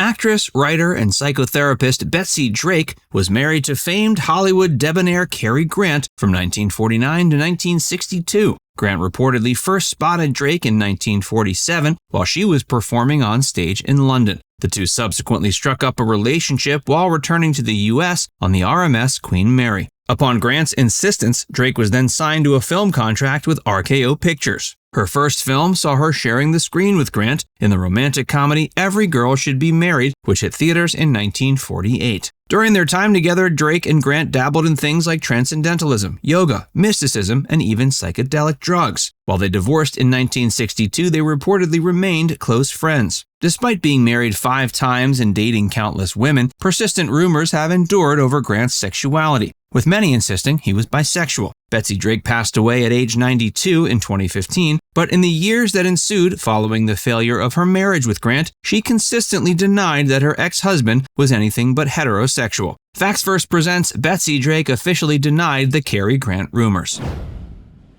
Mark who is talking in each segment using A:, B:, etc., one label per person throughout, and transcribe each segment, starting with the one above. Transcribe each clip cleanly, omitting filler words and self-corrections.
A: Actress, writer, and psychotherapist Betsy Drake was married to famed Hollywood debonair Cary Grant from 1949 to 1962. Grant reportedly first spotted Drake in 1947 while she was performing on stage in London. The two subsequently struck up a relationship while returning to the U.S. on the RMS Queen Mary. Upon Grant's insistence, Drake was then signed to a film contract with RKO Pictures. Her first film saw her sharing the screen with Grant in the romantic comedy Every Girl Should Be Married, which hit theaters in 1948. During their time together, Drake and Grant dabbled in things like transcendentalism, yoga, mysticism, and even psychedelic drugs. While they divorced in 1962, they reportedly remained close friends. Despite being married 5 times and dating countless women, persistent rumors have endured over Grant's sexuality, with many insisting he was bisexual. Betsy Drake passed away at age 92 in 2015, but in the years that ensued following the failure of her marriage with Grant, she consistently denied that her ex-husband was anything but heterosexual. Facts First presents Betsy Drake officially denied the Cary Grant rumors.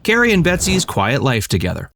A: Cary and Betsy's quiet life together.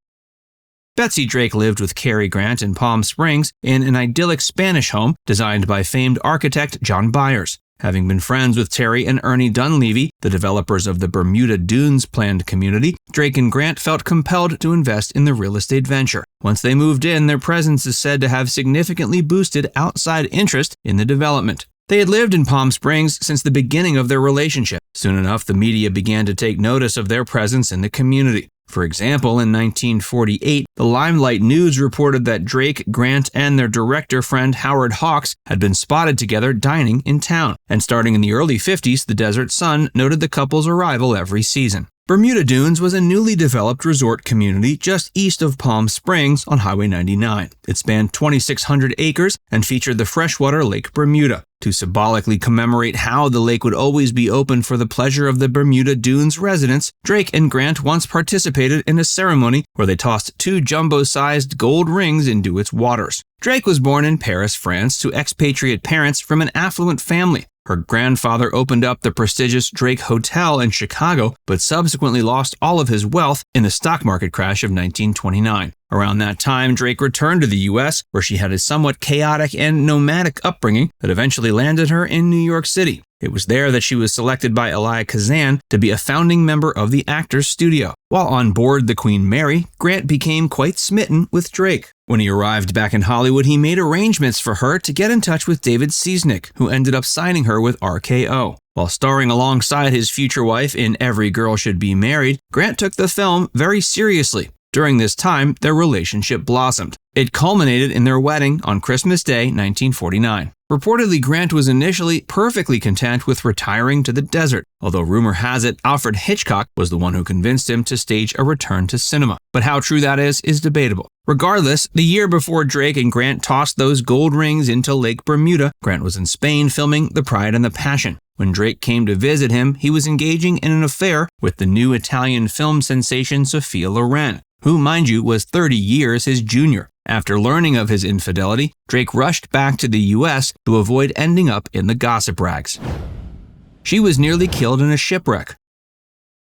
A: Betsy Drake lived with Cary Grant in Palm Springs in an idyllic Spanish home designed by famed architect John Byers. Having been friends with Terry and Ernie Dunleavy, the developers of the Bermuda Dunes planned community, Drake and Grant felt compelled to invest in the real estate venture. Once they moved in, their presence is said to have significantly boosted outside interest in the development. They had lived in Palm Springs since the beginning of their relationship. Soon enough, the media began to take notice of their presence in the community. For example, in 1948, the Limelight News reported that Drake, Grant, and their director friend Howard Hawks had been spotted together dining in town. And starting in the early 50s, the Desert Sun noted the couple's arrival every season. Bermuda Dunes was a newly developed resort community just east of Palm Springs on Highway 99. It spanned 2,600 acres and featured the freshwater Lake Bermuda. To symbolically commemorate how the lake would always be open for the pleasure of the Bermuda Dunes residents, Drake and Grant once participated in a ceremony where they tossed 2 jumbo-sized gold rings into its waters. Drake was born in Paris, France, to expatriate parents from an affluent family. Her grandfather opened up the prestigious Drake Hotel in Chicago, but subsequently lost all of his wealth in the stock market crash of 1929. Around that time, Drake returned to the U.S., where she had a somewhat chaotic and nomadic upbringing that eventually landed her in New York City. It was there that she was selected by Elia Kazan to be a founding member of the Actors Studio. While on board the Queen Mary, Grant became quite smitten with Drake. When he arrived back in Hollywood, he made arrangements for her to get in touch with David Ciesnik, who ended up signing her with RKO. While starring alongside his future wife in Every Girl Should Be Married, Grant took the film very seriously. During this time, their relationship blossomed. It culminated in their wedding on Christmas Day, 1949. Reportedly, Grant was initially perfectly content with retiring to the desert, although rumor has it Alfred Hitchcock was the one who convinced him to stage a return to cinema. But how true that is debatable. Regardless, the year before Drake and Grant tossed those gold rings into Lake Bermuda, Grant was in Spain filming The Pride and the Passion. When Drake came to visit him, he was engaging in an affair with the new Italian film sensation Sophia Loren, who, mind you, was 30 years his junior. After learning of his infidelity, Drake rushed back to the U.S. to avoid ending up in the gossip rags. She was nearly killed in a shipwreck.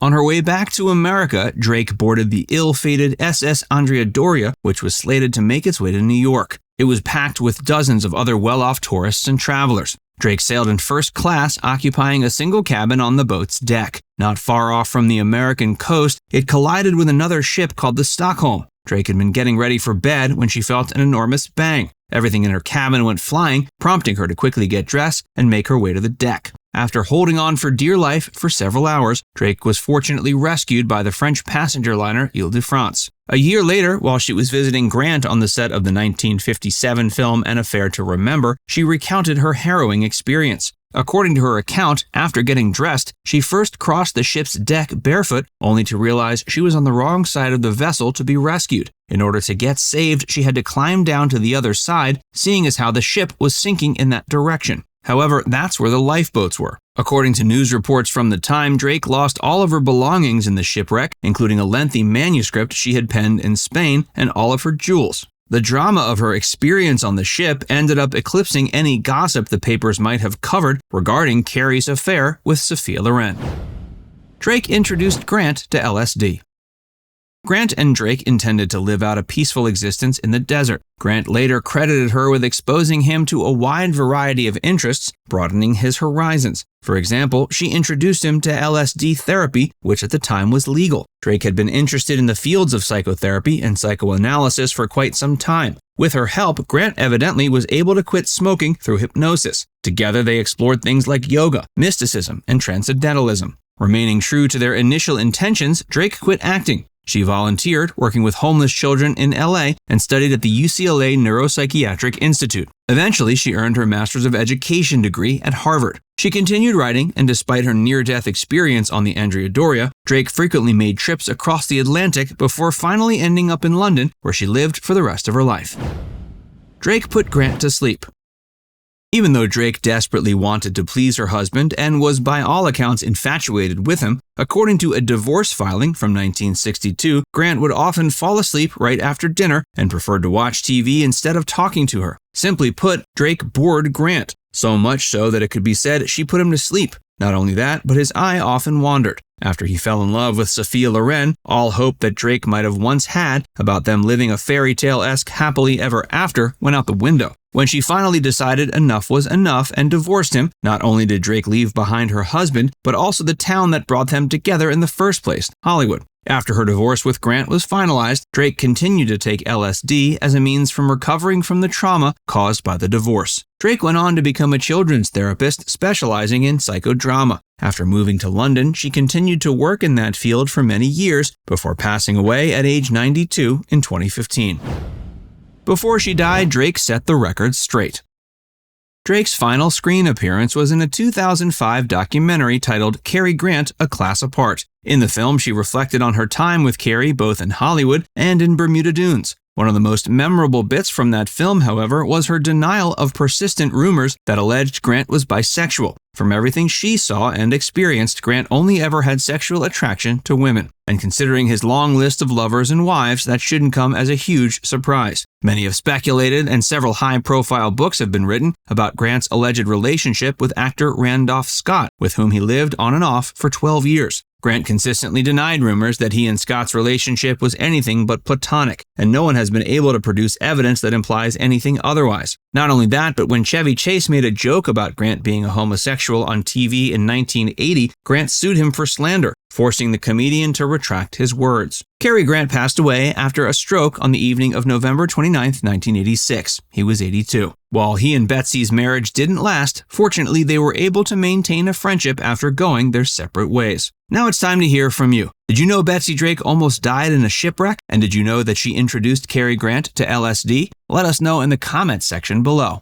A: On her way back to America, Drake boarded the ill-fated SS Andrea Doria, which was slated to make its way to New York. It was packed with dozens of other well-off tourists and travelers. Drake sailed in first class, occupying a single cabin on the boat's deck. Not far off from the American coast, it collided with another ship called the Stockholm. Drake had been getting ready for bed when she felt an enormous bang. Everything in her cabin went flying, prompting her to quickly get dressed and make her way to the deck. After holding on for dear life for several hours, Drake was fortunately rescued by the French passenger liner Ile-de-France. A year later, while she was visiting Grant on the set of the 1957 film An Affair to Remember, she recounted her harrowing experience. According to her account, after getting dressed, she first crossed the ship's deck barefoot, only to realize she was on the wrong side of the vessel to be rescued. In order to get saved, she had to climb down to the other side, seeing as how the ship was sinking in that direction. However, that's where the lifeboats were. According to news reports from the time, Drake lost all of her belongings in the shipwreck, including a lengthy manuscript she had penned in Spain and all of her jewels. The drama of her experience on the ship ended up eclipsing any gossip the papers might have covered regarding Cary's affair with Sophia Loren. Drake introduced Grant to LSD. Grant and Drake intended to live out a peaceful existence in the desert. Grant later credited her with exposing him to a wide variety of interests, broadening his horizons. For example, she introduced him to LSD therapy, which at the time was legal. Drake had been interested in the fields of psychotherapy and psychoanalysis for quite some time. With her help, Grant evidently was able to quit smoking through hypnosis. Together, they explored things like yoga, mysticism, and transcendentalism. Remaining true to their initial intentions, Drake quit acting. She volunteered, working with homeless children in LA, and studied at the UCLA Neuropsychiatric Institute. Eventually, she earned her Master's of Education degree at Harvard. She continued writing, and despite her near-death experience on the Andrea Doria, Drake frequently made trips across the Atlantic before finally ending up in London, where she lived for the rest of her life. Drake put Grant to sleep. Even though Drake desperately wanted to please her husband and was by all accounts infatuated with him, according to a divorce filing from 1962, Grant would often fall asleep right after dinner and preferred to watch TV instead of talking to her. Simply put, Drake bored Grant, so much so that it could be said she put him to sleep. Not only that, but his eye often wandered. After he fell in love with Sophia Loren, all hope that Drake might have once had about them living a fairy tale-esque happily ever after went out the window. When she finally decided enough was enough and divorced him, not only did Drake leave behind her husband, but also the town that brought them together in the first place, Hollywood. After her divorce with Grant was finalized, Drake continued to take LSD as a means from recovering from the trauma caused by the divorce. Drake went on to become a children's therapist specializing in psychodrama. After moving to London, she continued to work in that field for many years before passing away at age 92 in 2015. Before she died, Drake set the record straight. Drake's final screen appearance was in a 2005 documentary titled Cary Grant, A Class Apart. In the film, she reflected on her time with Cary both in Hollywood and in Bermuda Dunes. One of the most memorable bits from that film, however, was her denial of persistent rumors that alleged Grant was bisexual. From everything she saw and experienced, Grant only ever had sexual attraction to women. And considering his long list of lovers and wives, that shouldn't come as a huge surprise. Many have speculated, and several high-profile books have been written about Grant's alleged relationship with actor Randolph Scott, with whom he lived on and off for 12 years. Grant consistently denied rumors that he and Scott's relationship was anything but platonic, and no one has been able to produce evidence that implies anything otherwise. Not only that, but when Chevy Chase made a joke about Grant being a homosexual on TV in 1980, Grant sued him for slander, forcing the comedian to retract his words. Cary Grant passed away after a stroke on the evening of November 29, 1986. He was 82. While he and Betsy's marriage didn't last, fortunately they were able to maintain a friendship after going their separate ways. Now it's time to hear from you. Did you know Betsy Drake almost died in a shipwreck? And did you know that she introduced Cary Grant to LSD? Let us know in the comments section below.